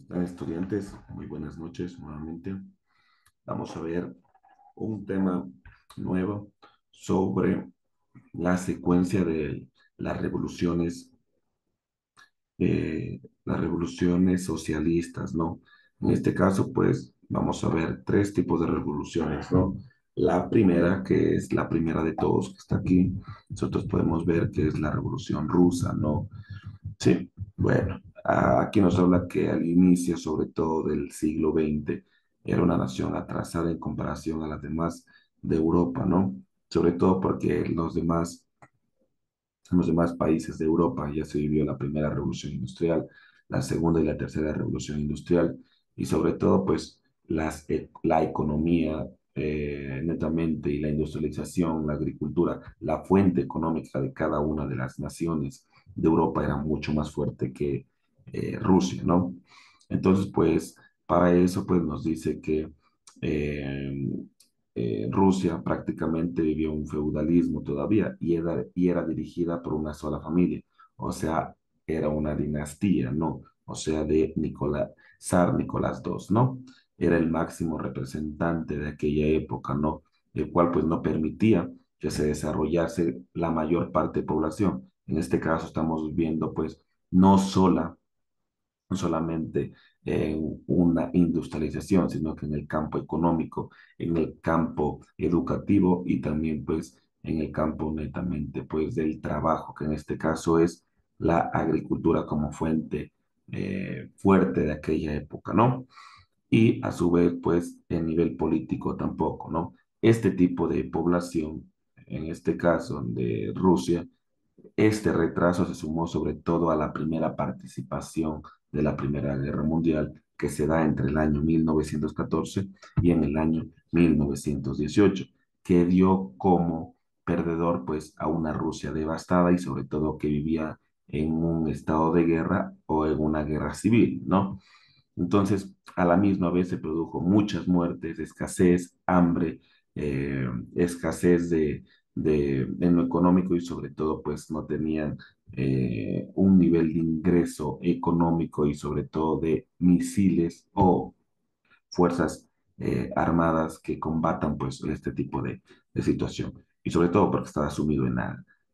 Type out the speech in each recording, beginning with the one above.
Están estudiantes? Muy buenas noches nuevamente. Vamos a ver un tema nuevo sobre la secuencia de las revoluciones, las revoluciones socialistas, ¿no? En este caso, pues, vamos a ver tres tipos de revoluciones, ¿no? La primera, que es la primera de todos, que está aquí, nosotros podemos ver que es la Revolución Rusa, ¿no? Sí, bueno, aquí nos habla que al inicio, sobre todo del siglo XX, era una nación atrasada en comparación a las demás de Europa, ¿no? Sobre todo porque en los demás países de Europa ya se vivió la primera revolución industrial, la segunda y la tercera revolución industrial, y sobre todo, pues, la economía netamente y la industrialización, la agricultura, la fuente económica de cada una de las naciones de Europa era mucho más fuerte que Rusia, ¿no? Entonces, pues, para eso, pues, nos dice que eh, Rusia prácticamente vivió un feudalismo todavía y era dirigida por una sola familia, o sea, era una dinastía, ¿no? O sea, de Zar Nicolás II, ¿no? Era el máximo representante de aquella época, ¿no? El cual pues no permitía que se desarrollase la mayor parte de población. En este caso estamos viendo pues no sola no solamente en una industrialización, sino que en el campo económico, en el campo educativo y también pues en el campo netamente pues del trabajo, que en este caso es la agricultura como fuente fuerte de aquella época, ¿no? Y a su vez pues en nivel político tampoco, ¿no? Este tipo de población, en este caso de Rusia, este retraso se sumó sobre todo a la primera participación de la Primera Guerra Mundial, que se da entre el año 1914 y en el año 1918, que dio como perdedor pues a una Rusia devastada y sobre todo que vivía en un estado de guerra o en una guerra civil, ¿no? Entonces, a la misma vez se produjo muchas muertes, escasez, hambre, escasez en lo económico y sobre todo, pues no tenían un nivel de ingreso económico y sobre todo de misiles o fuerzas armadas que combatan pues este tipo de situación. Y sobre todo porque estaba sumido en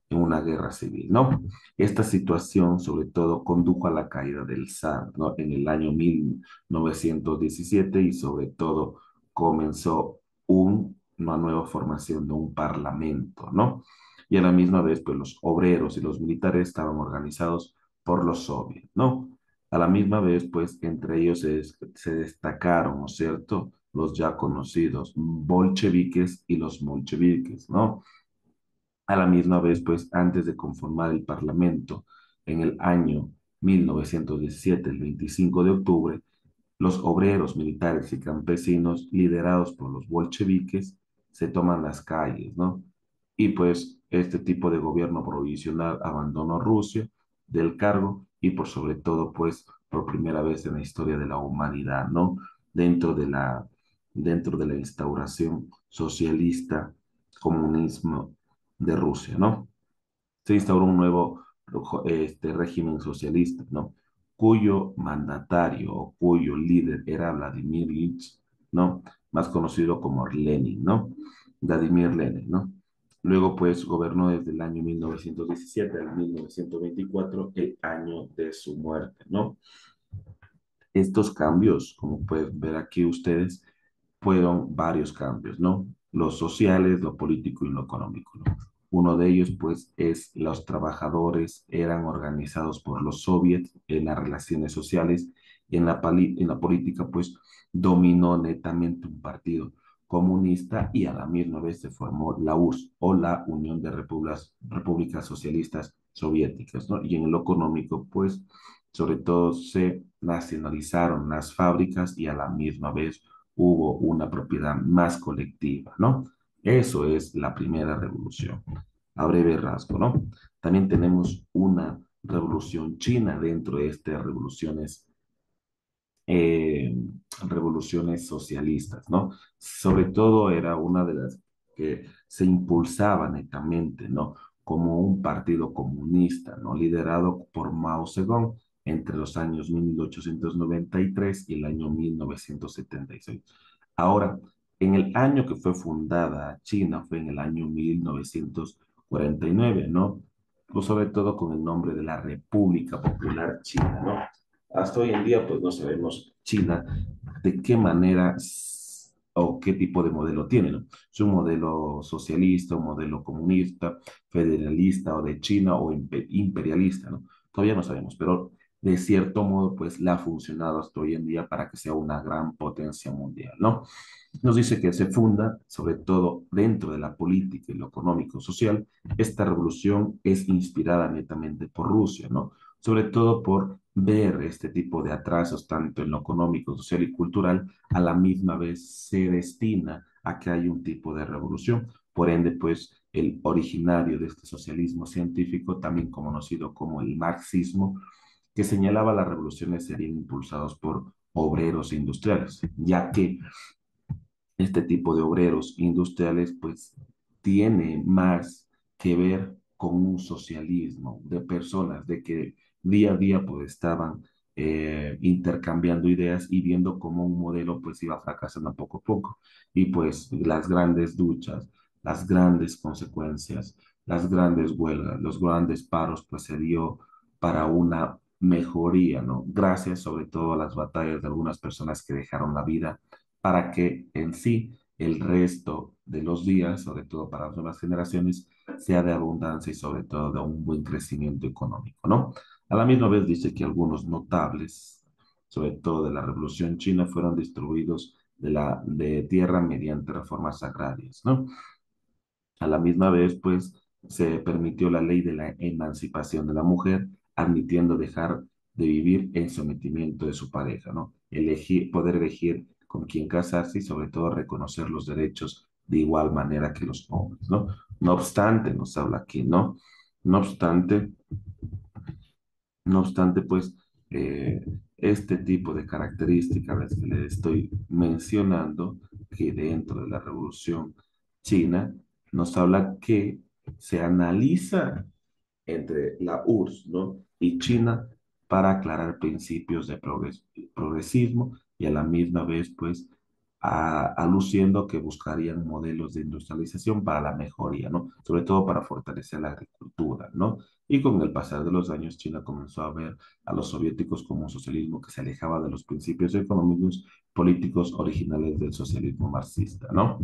una guerra civil, ¿no? Esta situación sobre todo condujo a la caída del zar, ¿no? En el año 1917 y sobre todo comenzó una nueva formación de un parlamento, ¿no? Y a la misma vez, pues los obreros y los militares estaban organizados por los soviets, ¿no? A la misma vez, pues entre ellos se destacaron, ¿no es cierto? Los ya conocidos bolcheviques y los mencheviques, ¿no? A la misma vez, pues antes de conformar el Parlamento en el año 1917, el 25 de octubre, los obreros, militares y campesinos, liderados por los bolcheviques, se toman las calles, ¿no? Y pues este tipo de gobierno provisional abandonó Rusia del cargo y por sobre todo, pues por primera vez en la historia de la humanidad, ¿no? Dentro de la, dentro de la instauración socialista, comunismo de Rusia, ¿no? Se instauró un nuevo régimen socialista, ¿no? Cuyo mandatario o cuyo líder era Vladimir Ilich, ¿no? Más conocido como Lenin, ¿no? Vladimir Lenin, ¿no? Luego, pues, gobernó desde el año 1917 al 1924, el año de su muerte, ¿no? Estos cambios, como pueden ver aquí ustedes, fueron varios cambios, ¿no? Los sociales, lo político y lo económico, ¿no? Uno de ellos, pues, es los trabajadores eran organizados por los soviets en las relaciones sociales y en la política, pues, dominó netamente un partido comunista y a la misma vez se formó la URSS o la Unión de Repúblicas Socialistas Soviéticas, ¿no? Y en lo económico, pues, sobre todo se nacionalizaron las fábricas y a la misma vez hubo una propiedad más colectiva, ¿no? Eso es la primera revolución, a breve rasgo, ¿no? También tenemos una revolución china dentro de estas eh, revoluciones socialistas, ¿no? Sobre todo era una de las que se impulsaba netamente, ¿no? Como un partido comunista, ¿no? Liderado por Mao Zedong, entre los años 1893 y el año 1976. Ahora, en el año que fue fundada China fue en el año 1949, ¿no? Pues sobre todo con el nombre de la República Popular China, ¿no? Hasta hoy en día, pues no sabemos China de qué manera o qué tipo de modelo tiene, ¿no? Es un modelo socialista, un modelo comunista, federalista o de China o imperialista, ¿no? Todavía no sabemos, pero de cierto modo, pues le ha funcionado hasta hoy en día para que sea una gran potencia mundial, ¿no? Nos dice que se funda, sobre todo dentro de la política y lo económico-social, esta revolución es inspirada netamente por Rusia, ¿no? Sobre todo por ver este tipo de atrasos tanto en lo económico, social y cultural, a la misma vez se destina a que haya un tipo de revolución. Por ende, pues el originario de este socialismo científico, también conocido como el marxismo, que señalaba las revoluciones serían impulsados por obreros e industriales, ya que este tipo de obreros industriales pues tiene más que ver con un socialismo de personas, de que día a día pues estaban intercambiando ideas y viendo cómo un modelo pues iba fracasando poco a poco. Y pues las grandes luchas, las grandes consecuencias, las grandes huelgas, los grandes paros pues se dio para una mejoría, ¿no? Gracias sobre todo a las batallas de algunas personas que dejaron la vida para que en sí el resto de los días, sobre todo para las nuevas generaciones, sea de abundancia y sobre todo de un buen crecimiento económico, ¿no? A la misma vez dice que algunos notables, sobre todo de la Revolución China, fueron distribuidos de tierra mediante reformas agrarias, ¿no? A la misma vez, pues, se permitió la ley de la emancipación de la mujer, admitiendo dejar de vivir en sometimiento de su pareja, ¿no? Elegir, poder elegir con quién casarse y sobre todo reconocer los derechos de igual manera que los hombres, ¿no? No obstante, nos habla aquí, ¿no? No obstante, no obstante, pues, este tipo de características que le estoy mencionando, que dentro de la Revolución China, nos habla que se analiza entre la URSS, ¿no? y China para aclarar principios de progresismo y a la misma vez, pues, aluciendo que buscarían modelos de industrialización para la mejoría, ¿no? Sobre todo para fortalecer la agricultura, ¿no? Y con el pasar de los años, China comenzó a ver a los soviéticos como un socialismo que se alejaba de los principios económicos políticos originales del socialismo marxista, ¿no?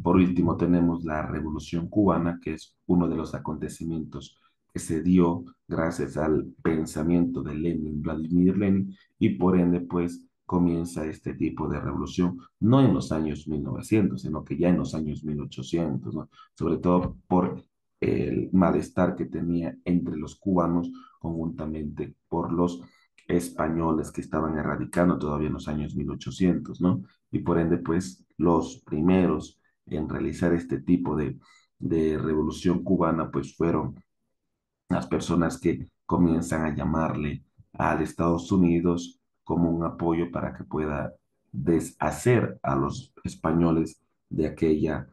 Por último, tenemos la Revolución Cubana, que es uno de los acontecimientos que se dio gracias al pensamiento de Lenin, Vladimir Lenin, y por ende, pues, comienza este tipo de revolución, no en los años 1900, sino que ya en los años 1800, ¿no? Sobre todo por el malestar que tenía entre los cubanos, conjuntamente por los españoles que estaban erradicando todavía en los años 1800, ¿no? Y por ende, pues, los primeros en realizar este tipo de revolución cubana, pues fueron las personas que comienzan a llamarle al Estados Unidos como un apoyo para que pueda deshacer a los españoles de aquel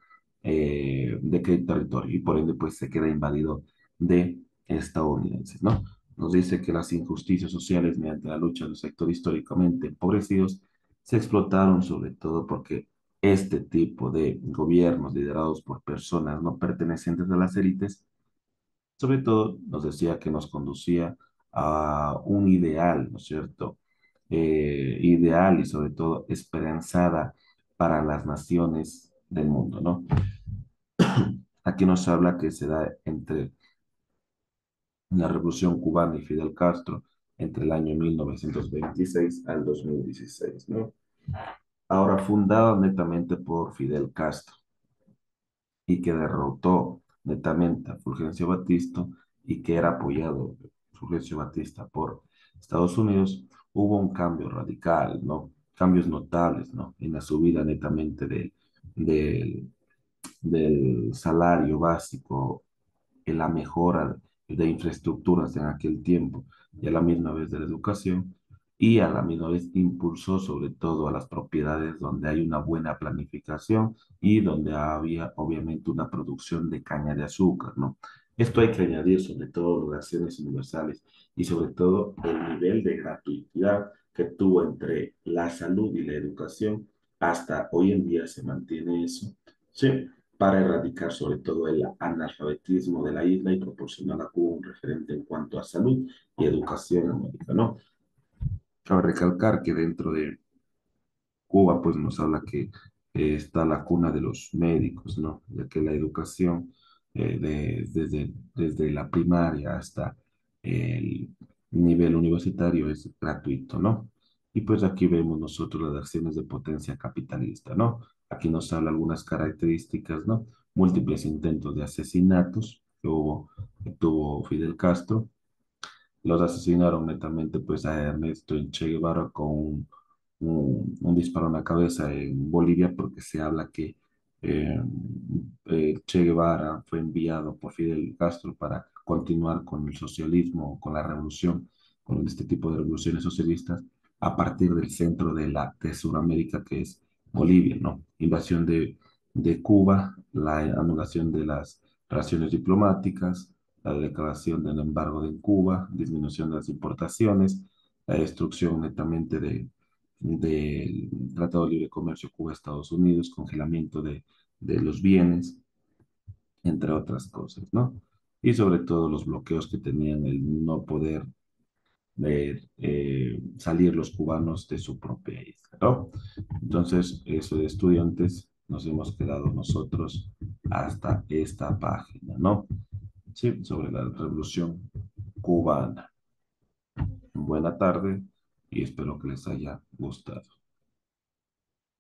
territorio y por ende pues se queda invadido de estadounidenses, ¿no? Nos dice que las injusticias sociales mediante la lucha del sector históricamente empobrecidos se explotaron sobre todo porque este tipo de gobiernos liderados por personas no pertenecientes a las élites sobre todo nos decía que nos conducía a un ideal, ¿no es cierto? Ideal y sobre todo esperanzada para las naciones del mundo, ¿no? Aquí nos habla que se da entre la Revolución Cubana y Fidel Castro entre el año 1926 al 2016, ¿no? Ahora fundada netamente por Fidel Castro y que derrotó netamente a Fulgencio Batista y que era apoyado Fulgencio Batista por Estados Unidos, hubo un cambio radical, ¿no? Cambios notables, ¿no? En la subida netamente del, del salario básico, en la mejora de infraestructuras en aquel tiempo y a la misma vez de la educación y a la misma vez impulsó sobre todo a las propiedades donde hay una buena planificación y donde había obviamente una producción de caña de azúcar, ¿no? Esto hay que añadir sobre todo las acciones universales y sobre todo el nivel de gratuidad que tuvo entre la salud y la educación. Hasta hoy en día se mantiene eso, ¿sí? Para erradicar sobre todo el analfabetismo de la isla y proporcionar a Cuba un referente en cuanto a salud y educación en América, ¿no? Cabe recalcar que dentro de Cuba, pues nos habla que está la cuna de los médicos, ¿no? Ya que la educación desde la primaria hasta el nivel universitario es gratuito, ¿no? Y pues aquí vemos nosotros las acciones de potencia capitalista, ¿no? Aquí nos habla algunas características, ¿no? Múltiples intentos de asesinatos que tuvo Fidel Castro. Los asesinaron netamente pues a Ernesto Che Guevara con un disparo en la cabeza en Bolivia porque se habla que eh, Che Guevara fue enviado por Fidel Castro para continuar con el socialismo, con la revolución, con este tipo de revoluciones socialistas a partir del centro de Sudamérica que es Bolivia, ¿no? Invasión de Cuba, la anulación de las relaciones diplomáticas, la declaración del embargo de Cuba, disminución de las importaciones, la destrucción netamente del Tratado de Libre Comercio Cuba-Estados Unidos, congelamiento de los bienes, entre otras cosas, ¿no? Y sobre todo los bloqueos que tenían el no poder ver salir los cubanos de su propia isla, ¿no? Entonces, eso de estudiantes nos hemos quedado nosotros hasta esta página, ¿no? Sí, sobre la revolución cubana. Buena tarde y espero que les haya gustado.